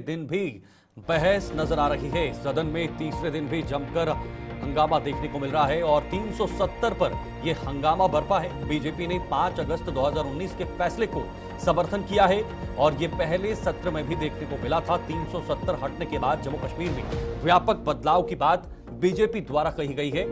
दिन भी बहस नजर आ रही है। सदन में तीसरे दिन भी जमकर हंगामा देखने को मिल रहा है और 370 पर यह हंगामा बरपा है। बीजेपी ने 5 अगस्त 2019 के फैसले को समर्थन किया है और यह पहले सत्र में भी देखने को मिला था। 370 हटने के बाद जम्मू कश्मीर में व्यापक बदलाव की बात बीजेपी द्वारा कही गई है।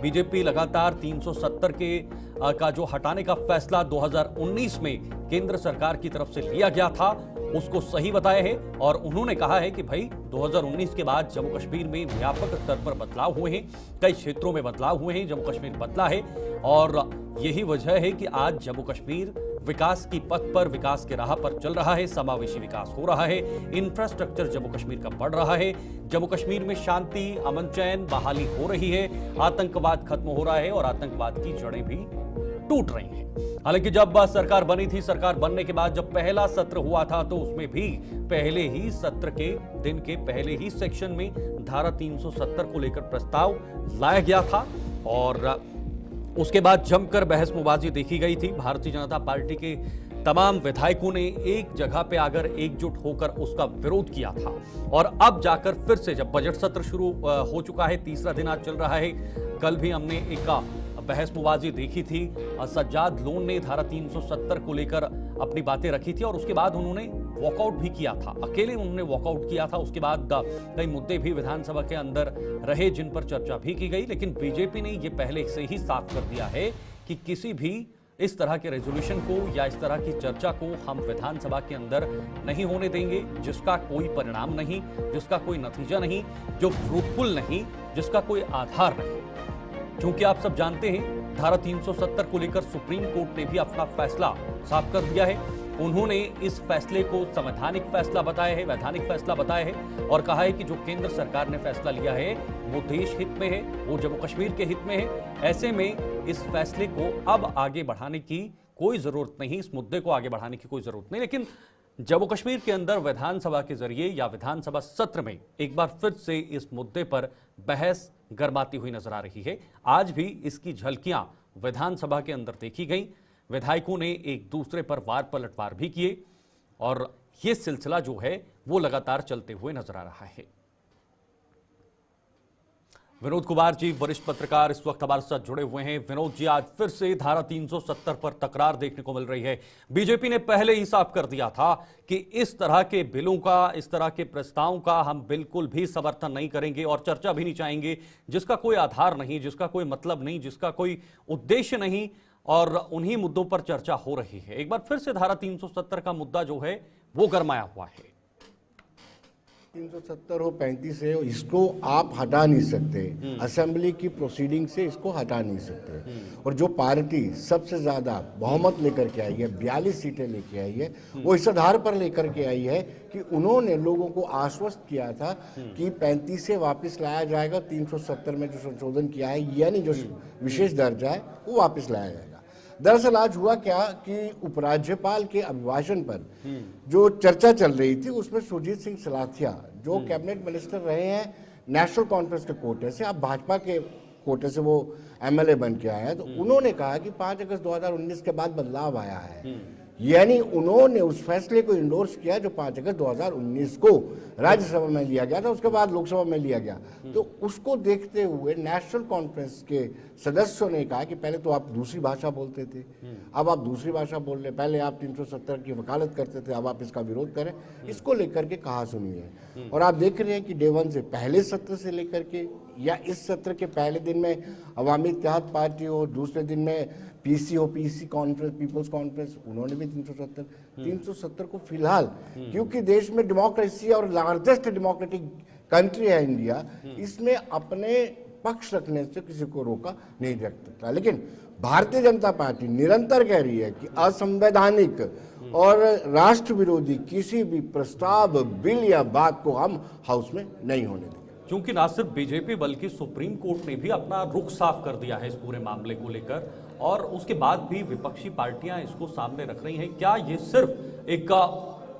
बीजेपी लगातार 370 का जो हटाने का फैसला 2019 में केंद्र सरकार की तरफ से लिया गया था उसको सही बताया है और उन्होंने कहा है कि भाई 2019 के बाद जम्मू कश्मीर में व्यापक स्तर पर बदलाव हुए हैं, कई क्षेत्रों में बदलाव हुए हैं, जम्मू कश्मीर बदला है और यही वजह है कि आज जम्मू कश्मीर विकास की पथ पर, विकास के राह पर चल रहा है। समावेशी विकास हो रहा है, इंफ्रास्ट्रक्चर जम्मू कश्मीर का बढ़ रहा है, जम्मू कश्मीर में शांति, अमन, चैन, बहाली हो रही है, आतंकवाद खत्म हो रहा है और आतंकवाद की जड़ें भी टूट रही हैं। हालांकि जब सरकार बनी थी, सरकार बनने के बाद जब पहला सत्र हुआ था तो उसमें भी पहले ही सत्र के दिन के पहले ही सेक्शन में धारा 370 को लेकर प्रस्ताव लाया गया था और उसके बाद जमकर बहस मुबाजी देखी गई थी। भारतीय जनता पार्टी के तमाम विधायकों ने एक जगह पे आकर एकजुट होकर उसका विरोध किया था और अब जाकर फिर से जब बजट सत्र शुरू हो चुका है, तीसरा दिन आज चल रहा है, कल भी हमने एक बहस मुबाजी देखी थी। सज्जाद लोन ने धारा 370 को लेकर अपनी बातें रखी थी और उसके बाद उन्होंने वॉकआउट भी किया था, अकेले उन्होंने वॉकआउट किया था। उसके बाद कई मुद्दे भी विधानसभा के अंदर रहे जिन पर चर्चा भी की गई, लेकिन बीजेपी ने यह पहले से ही साफ कर दिया है कि किसी भी इस तरह के रेजोल्यूशन को या इस तरह की चर्चा को हम विधानसभा के अंदर नहीं होने देंगे जिसका कोई परिणाम नहीं, जिसका कोई नतीजा नहीं, जो फ्रूटफुल नहीं, जिसका कोई आधार नहीं। क्योंकि आप सब जानते हैं धारा 370 को लेकर सुप्रीम कोर्ट ने भी अपना फैसला साफ कर दिया है। उन्होंने इस फैसले को संवैधानिक फैसला बताया है, वैधानिक फैसला बताया है और कहा है कि जो केंद्र सरकार ने फैसला लिया है वो देश हित में है, वो जम्मू कश्मीर के हित में है। ऐसे में इस फैसले को अब आगे बढ़ाने की कोई जरूरत नहीं, इस मुद्दे को आगे बढ़ाने की कोई जरूरत नहीं। लेकिन जम्मू कश्मीर के अंदर विधानसभा के जरिए या विधानसभा सत्र में एक बार फिर से इस मुद्दे पर बहस गरमाती हुई नजर आ रही है। आज भी इसकी झलकियां विधानसभा के अंदर देखी गई। विधायकों ने एक दूसरे पर वार पलटवार भी किए और यह सिलसिला जो है वो लगातार चलते हुए नजर आ रहा है। विनोद कुमार जी वरिष्ठ पत्रकार इस वक्त हमारे साथ जुड़े हुए हैं। विनोद जी, आज फिर से धारा 370 पर तकरार देखने को मिल रही है। बीजेपी ने पहले ही साफ कर दिया था कि इस तरह के बिलों का, इस तरह के प्रस्तावों का हम बिल्कुल भी समर्थन नहीं करेंगे और चर्चा भी नहीं चाहेंगे जिसका कोई आधार नहीं, जिसका कोई मतलब नहीं, जिसका कोई उद्देश्य नहीं और उन्हीं मुद्दों पर चर्चा हो रही है। एक बार फिर से धारा 370 का मुद्दा जो है वो गरमाया हुआ है। 370 हो 35 है, इसको आप हटा नहीं सकते, असेंबली की प्रोसीडिंग से इसको हटा नहीं सकते। और जो पार्टी सबसे ज्यादा बहुमत लेकर के आई है, 42 सीटें लेके आई है, वो इस आधार पर लेकर के आई है कि उन्होंने लोगों को आश्वस्त किया था कि 35 से वापस लाया जाएगा, 370 में जो संशोधन किया है यानी जो विशेष दर्जा है वो वापस लाया जाएगा। दरअसल आज हुआ क्या कि उपराज्यपाल के अभिभाषण पर जो चर्चा चल रही थी उसमें सुरजीत सिंह सलाथिया जो कैबिनेट मिनिस्टर रहे हैं नेशनल कॉन्फ्रेंस के कोटे से, अब भाजपा के कोटे से वो एमएलए बन के आए हैं, तो उन्होंने कहा कि 5 अगस्त 2019 के बाद बदलाव आया है, यानी उन्होंने उस फैसले को इंडोर्स किया जो 5 अगस्त 2019 को राज्यसभा में लिया गया था, उसके बाद लोकसभा में लिया गया। तो उसको देखते हुए नेशनल कॉन्फ्रेंस के सदस्यों ने कहा कि पहले तो आप दूसरी भाषा बोलते थे, अब आप दूसरी भाषा बोल रहे, पहले आप 370 की वकालत करते थे, अब आप इसका विरोध करें। इसको लेकर के कहा सुनी है और आप देख रहे हैं कि डे वन से, पहले सत्र से लेकर के या इस सत्र के पहले दिन में अवामी इत्तेहाद पार्टी हो, दूसरे दिन में पीसी हो, पीसी कॉन्फ्रेंस, पीपल्स कॉन्फ्रेंस, उन्होंने भी 370 को फिलहाल, क्योंकि देश में डेमोक्रेसी और लार्जेस्ट डेमोक्रेटिक कंट्री है इंडिया, इसमें अपने पक्ष रखने से किसी को रोका नहीं जा सकता। लेकिन भारतीय जनता पार्टी निरंतर कह रही है कि असंवैधानिक और राष्ट्र विरोधी किसी भी प्रस्ताव, बिल या बात को हम हाउस में नहीं होने देंगे। क्योंकि ना सिर्फ बीजेपी बल्कि सुप्रीम कोर्ट ने भी अपना रुख साफ कर दिया है इस पूरे मामले को लेकर और उसके बाद भी विपक्षी पार्टियां इसको सामने रख रही हैं। क्या ये सिर्फ एक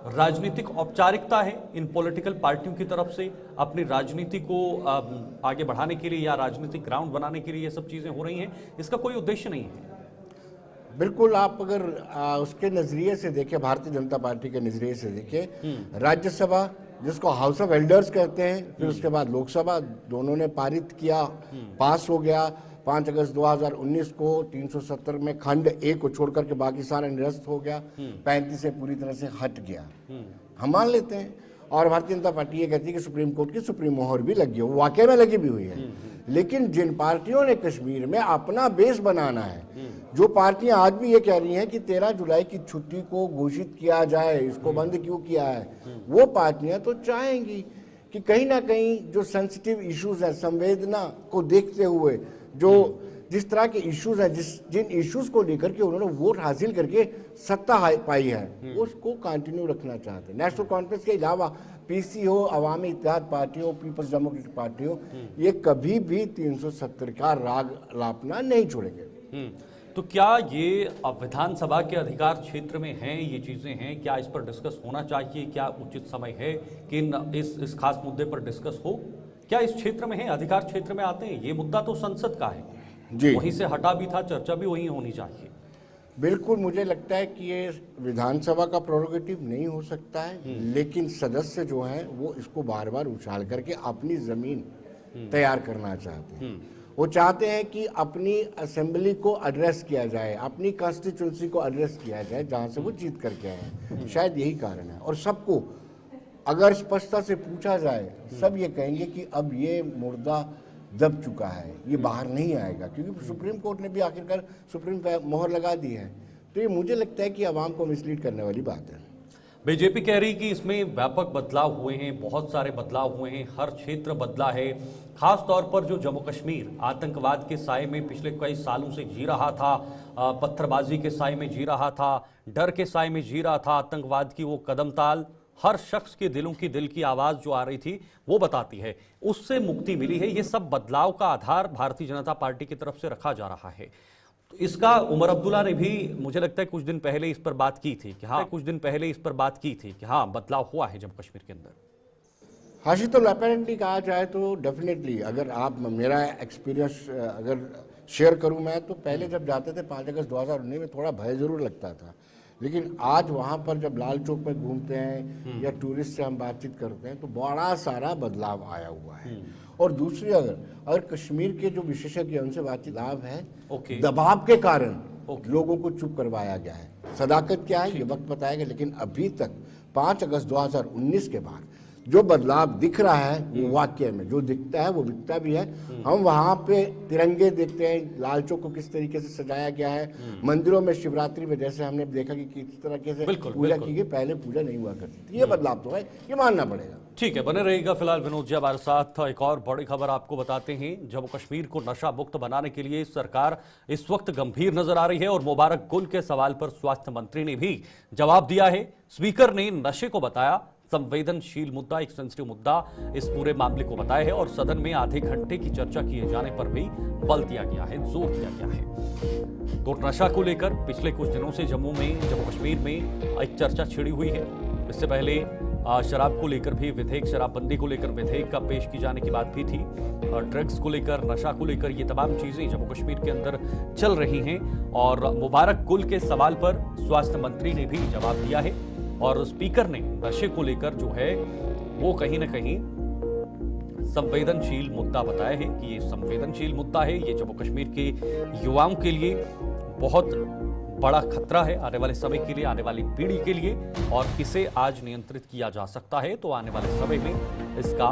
राजनीतिक औपचारिकता है इन पॉलिटिकल पार्टियों की तरफ से अपनी राजनीति को आगे बढ़ाने के लिए या राजनीतिक ग्राउंड बनाने के लिए ये सब चीजें हो रही हैं, इसका कोई उद्देश्य नहीं है? बिल्कुल, आप अगर उसके नजरिए से देखें, भारतीय जनता पार्टी के नजरिए से देखें, राज्यसभा जिसको हाउस ऑफ एल्डर्स कहते हैं, फिर उसके बाद लोकसभा, दोनों ने पारित किया, पास हो गया। 5 अगस्त 2019 को 370 में खंड 1 को छोड़कर के बाकी सारा निरस्त हो गया, 35 से पूरी तरह से हट गया। हम मान लेते हैं, और भारतीय जनता पार्टी ये कहती है कि सुप्रीम कोर्ट की सुप्रीम मोहर भी लगी है, वो वाकई में लगी भी हुई है। लेकिन जिन पार्टियों ने कश्मीर में अपना बेस बनाना है, जो पार्टियां आज भी ये कह रही हैं कि 13 जुलाई की छुट्टी को घोषित किया जाए, इसको बंद क्यों किया है, वो पार्टियां तो चाहेंगी कि कहीं ना कहीं जो सेंसिटिव इश्यूज है, संवेदना को देखते हुए जो जिस तरह के इश्यूज हैं, जिन इश्यूज को लेकर के उन्होंने वोट हासिल करके सत्ता पाई है, उसको कंटिन्यू रखना चाहते हैं। नेशनल कॉन्फ्रेंस के अलावा पीसी हो, अवामी इत्तेहाद पार्टी हो, पीपल्स डेमोक्रेटिक पार्टी हो, ये कभी भी 370 का राग लापना नहीं छोड़ेंगे। तो क्या ये विधानसभा के अधिकार क्षेत्र में हैं, ये चीजें हैं, क्या इस पर डिस्कस होना चाहिए? क्या उचित समय है कि इस खास मुद्दे पर डिस्कस हो? क्या इस क्षेत्र में है, अधिकार क्षेत्र में आते हैं? ये मुद्दा तो संसद का है जी, वहीं से हटा भी था, चर्चा भी वहीं होनी चाहिए। बिल्कुल, मुझे लगता है कि ये विधानसभा का प्रोरोगेटिव नहीं हो सकता है, लेकिन सदस्य जो हैं वो इसको बार बार उछाल करके अपनी जमीन तैयार करना चाहते हैं। वो चाहते हैं कि अपनी असेंबली को एड्रेस किया जाए, अपनी कॉन्स्टिट्यूंसी को एड्रेस किया जाए जहां से वो जीत करके आए हैं। शायद यही कारण है। और सबको अगर स्पष्टता से पूछा जाए, सब ये कहेंगे कि अब ये मुर्दा दब चुका है, ये बाहर नहीं आएगा, क्योंकि सुप्रीम कोर्ट ने भी आखिरकार सुप्रीम मोहर लगा दी है। तो ये मुझे लगता है कि आवाम को मिसलीड करने वाली बात है। बीजेपी कह रही कि इसमें व्यापक बदलाव हुए हैं, बहुत सारे बदलाव हुए हैं, हर क्षेत्र बदला है। खास तौर पर जो जम्मू कश्मीर आतंकवाद के साए में पिछले कई सालों से जी रहा था, पत्थरबाजी के साए में जी रहा था, डर के साए में जी रहा था, आतंकवाद की वो कदमताल हर शख्स के दिल की आवाज जो आ रही थी वो बताती है, उससे मुक्ति मिली है। ये सब बदलाव का आधार भारतीय जनता पार्टी की तरफ से रखा जा रहा है। तो इसका उमर अब्दुल्ला ने भी मुझे लगता है कुछ दिन पहले इस पर बात की थी कि हाँ बदलाव हुआ है जम्मू कश्मीर के अंदर। हाशी, तो अपैरेंटली कहा जाए तो डेफिनेटली, अगर आप मेरा एक्सपीरियंस अगर शेयर करूं मैं, तो पहले जब जाते थे 5 अगस्त 2019 में थोड़ा भय जरूर लगता था, लेकिन आज वहाँ पर जब लाल चौक में घूमते हैं या टूरिस्ट से हम बातचीत करते हैं तो बड़ा सारा बदलाव आया हुआ है। और दूसरी अगर कश्मीर के जो विशेषज्ञ हैं उनसे बातचीत लाभ है, दबाव के कारण लोगों को चुप करवाया गया है। सदाकत क्या है ये वक्त बताएगा, लेकिन अभी तक 5 अगस्त 2019 के बाद जो बदलाव दिख रहा है वो वाकई में जो दिखता है वो दिखता भी है। हम वहाँ पे तिरंगे देखते हैं, लाल चौक को किस तरीके से सजाया गया है, मंदिरों में शिवरात्रि में जैसे हमने देखा कि किस तरीके से पूजा की गई, पहले पूजा नहीं हुआ करती थी। ये बदलाव तो है, ये मानना पड़ेगा। ठीक है, बने रहेगा। फिलहाल विनोद जी हमारे साथ एक और बड़ी खबर आपको बताते हैं। जम्मू कश्मीर को नशा मुक्त बनाने के लिए सरकार इस वक्त गंभीर नजर आ रही है और मुबारक गुल के सवाल पर स्वास्थ्य मंत्री ने भी जवाब दिया है। स्पीकर ने नशे को बताया संवेदनशील मुद्दा, एक सेंसिटिव मुद्दा इस पूरे मामले को बताया है और सदन में आधे घंटे की चर्चा किए जाने पर भी बल दिया गया है, जोर दिया गया है। तो नशा को लेकर पिछले कुछ दिनों से जम्मू कश्मीर में एक चर्चा छिड़ी हुई है। इससे पहले शराब को लेकर भी विधेयक, शराबबंदी को लेकर विधेयक का पेश की जाने की बात भी थी। ड्रग्स को लेकर, नशा को लेकर ये तमाम चीजें जम्मू कश्मीर के अंदर चल रही हैं और मुबारक गुल के सवाल पर स्वास्थ्य मंत्री ने भी जवाब दिया है और स्पीकर ने नशे को लेकर जो है वो कहीं ना कहीं संवेदनशील मुद्दा बताया है कि ये संवेदनशील मुद्दा है, ये जम्मू कश्मीर के युवाओं के लिए बहुत बड़ा खतरा है, आने वाले समय के लिए, आने वाली पीढ़ी के लिए, और इसे आज नियंत्रित किया जा सकता है तो आने वाले समय में इसका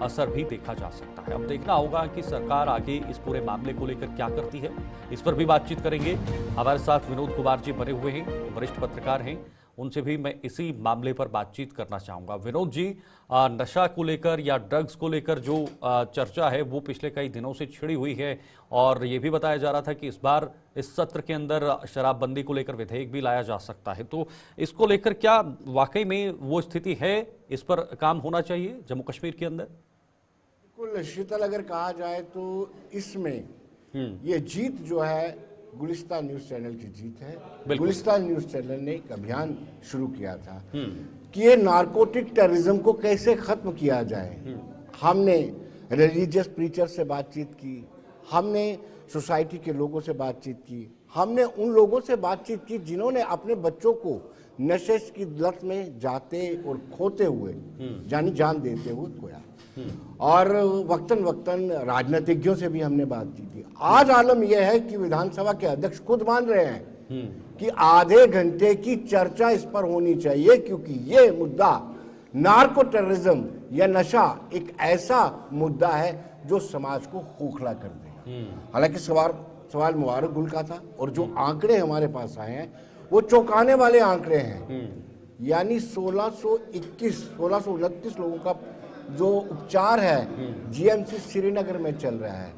असर भी देखा जा सकता है। अब देखना होगा कि सरकार आगे इस पूरे मामले को लेकर क्या करती है, इस पर भी बातचीत करेंगे। हमारे साथ विनोद कुमार जी बने हुए हैं, वरिष्ठ पत्रकार हैं, उनसे भी मैं इसी मामले पर बातचीत करना चाहूँगा। विनोद जी, नशा को लेकर या ड्रग्स को लेकर जो चर्चा है वो पिछले कई दिनों से छिड़ी हुई है और ये भी बताया जा रहा था कि इस बार इस सत्र के अंदर शराबबंदी को लेकर विधेयक भी लाया जा सकता है। तो इसको लेकर क्या वाकई में वो स्थिति है, इस पर काम होना चाहिए जम्मू कश्मीर के अंदर? बिल्कुल शीतल, अगर कहा जाए तो इसमें ये जीत जो है गुलिस्तान न्यूज चैनल की जीत है। गुलिस्तान न्यूज चैनल ने एक अभियान शुरू किया था कि ये नारकोटिक टेररिज्म को कैसे खत्म किया जाए। हमने रिलीजियस प्रीचर से बातचीत की, हमने सोसाइटी के लोगों से बातचीत की, हमने उन लोगों से बातचीत की जिन्होंने अपने बच्चों को नशे की लत में जाते और खोते हुए जान देते हुए खोया। और वक्तन वक्तन राजनीतिज्ञों से भी हमने बात की थी। आज आलम यह है कि विधानसभा के अध्यक्ष खुद मान रहे हैं कि आधे घंटे की चर्चा इस पर होनी चाहिए, क्योंकि ये मुद्दा नार्को टेररिज्म या नशा एक ऐसा मुद्दा है जो समाज को खोखला कर देगा। हालांकि सवाल मुबारक गुल का था, और जो आंकड़े हमारे पास आए हैं वो चौंकाने वाले आंकड़े हैं। यानी 1629 लोगों का जो उपचार है जीएमसी श्रीनगर में चल रहा है,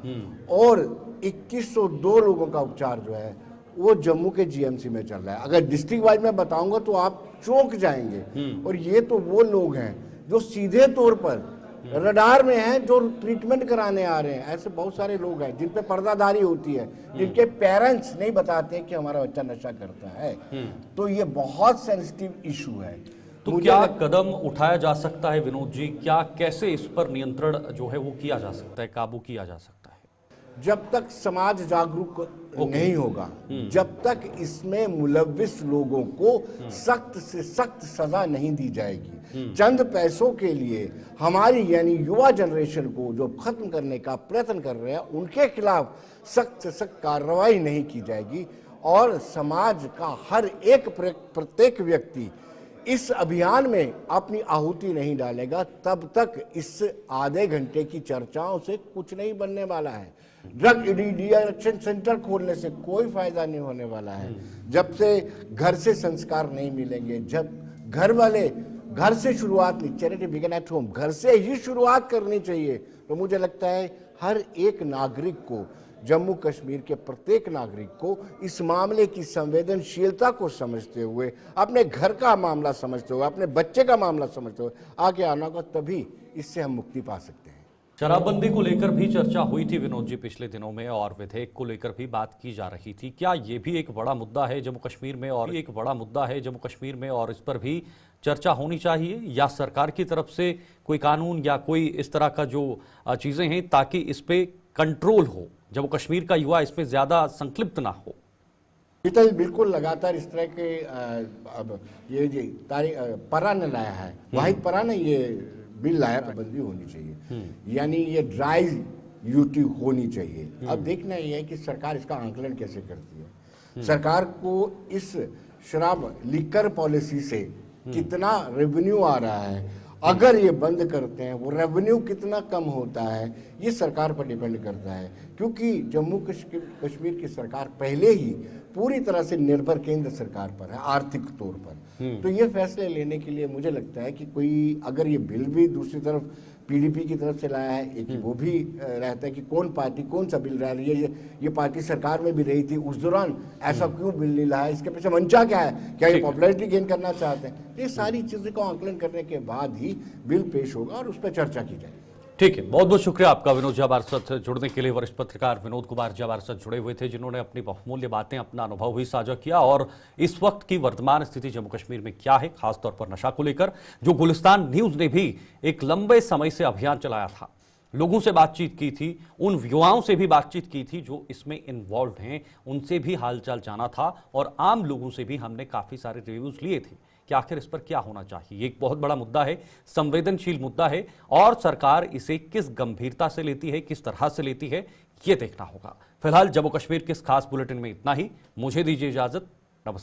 और 2102 लोगों का उपचार जो है वो जम्मू के जीएमसी में चल रहा है। अगर डिस्ट्रिक्ट वाइज में बताऊंगा तो आप चौंक जाएंगे। और ये तो वो लोग हैं जो सीधे तौर पर रडार में हैं, जो ट्रीटमेंट कराने आ रहे हैं। ऐसे बहुत सारे लोग हैं जिन पे पर्दादारी होती है, जिनके पेरेंट्स नहीं बताते कि हमारा बच्चा नशा करता है। तो ये बहुत सेंसिटिव इशू है। तो क्या कदम उठाया जा सकता है विनोद जी? क्या कैसे इस पर नियंत्रण जो है वो किया जा सकता है, काबू किया जा सकता है? जब तक समाज जागरूक नहीं होगा, जब तक इसमें मुलव्विस लोगों को सख्त से सख्त सजा नहीं दी जाएगी, चंद पैसों के लिए हमारी यानी युवा जनरेशन को जो खत्म करने का प्रयत्न कर रहे हैं उनके खिलाफ सख्त से सख्त कार्रवाई नहीं की जाएगी, और समाज का हर एक प्रत्येक व्यक्ति इस अभियान में अपनी आहुति नहीं डालेगा, तब तक इस आधे घंटे की चर्चाओं से कुछ नहीं बनने वाला है। ड्रग डिएडिक्शन सेंटर खोलने से कोई फायदा नहीं होने वाला है। जब से घर से संस्कार नहीं मिलेंगे, जब घर वाले घर से शुरुआत नहीं, चैरिटी बिगिन एट होम, घर से ही शुरुआत करनी चाहिए। तो मुझे लगता है हर एक नागरिक को, जम्मू कश्मीर के प्रत्येक नागरिक को इस मामले की संवेदनशीलता को समझते हुए, अपने घर का मामला समझते हुए, अपने बच्चे का मामला समझते हुए आगे आना होगा, तभी इससे हम मुक्ति पा सकते हैं। शराबबंदी को लेकर भी चर्चा हुई थी विनोद जी पिछले दिनों में, और विधेयक को लेकर भी बात की जा रही थी। क्या ये भी एक बड़ा मुद्दा है जम्मू कश्मीर में, और एक बड़ा मुद्दा है जम्मू कश्मीर में, और इस पर भी चर्चा होनी चाहिए, या सरकार की तरफ से कोई कानून या कोई इस तरह का जो चीजें हैं ताकि इस पे कंट्रोल हो, जम्मू कश्मीर का युवा इसमें ज्यादा संक्लिप्त ना हो? बिल्कुल लगातार इस तरह के अब ये परा ने लाया है, वाहिद परा ने ये बिल लाया, पाबंदी होनी चाहिए, यानी ये ड्राई ड्यूटी होनी चाहिए। अब देखना ये है कि सरकार इसका आंकलन कैसे करती है। सरकार को इस शराब लिकर पॉलिसी से कितना रेवेन्यू आ रहा है, अगर ये बंद करते हैं वो रेवेन्यू कितना कम होता है, ये सरकार पर डिपेंड करता है। क्योंकि जम्मू कश्मीर की सरकार पहले ही पूरी तरह से निर्भर केंद्र सरकार पर है आर्थिक तौर पर। तो ये फैसले लेने के लिए मुझे लगता है कि कोई अगर ये बिल भी दूसरी तरफ पीडीपी की तरफ से लाया है, एक वो भी रहता है कि कौन पार्टी कौन सा बिल ला रही है। ये पार्टी सरकार में भी रही थी, उस दौरान ऐसा क्यों बिल नहीं लाया, इसके पीछे मंशा क्या है, क्या ये पॉपुलैरिटी गेन करना चाहते हैं? ये सारी चीज़ों का आंकलन करने के बाद ही बिल पेश होगा और उस पर चर्चा की जाएगी। ठीक है, बहुत बहुत शुक्रिया आपका विनोद जी हमारे साथ जुड़ने के लिए। वरिष्ठ पत्रकार विनोद कुमार जी हमारे साथ जुड़े हुए थे, जिन्होंने अपनी बहुमूल्य बातें, अपना अनुभव भी साझा किया, और इस वक्त की वर्तमान स्थिति जम्मू कश्मीर में क्या है, खासतौर पर नशा को लेकर, जो गुलिस्तान न्यूज ने भी एक लंबे समय से अभियान चलाया था, लोगों से बातचीत की थी, उन युवाओं से भी बातचीत की थी जो इसमें इन्वॉल्व हैं, उनसे भी हालचाल जाना था, और आम लोगों से भी हमने काफी सारे रिव्यूज लिए थे कि आखिर इस पर क्या होना चाहिए। ये एक बहुत बड़ा मुद्दा है, संवेदनशील मुद्दा है, और सरकार इसे किस गंभीरता से लेती है, किस तरह से लेती है, ये देखना होगा। फिलहाल जम्मू कश्मीर के इस खास बुलेटिन में इतना ही। मुझे दीजिए इजाजत, नमस्कार।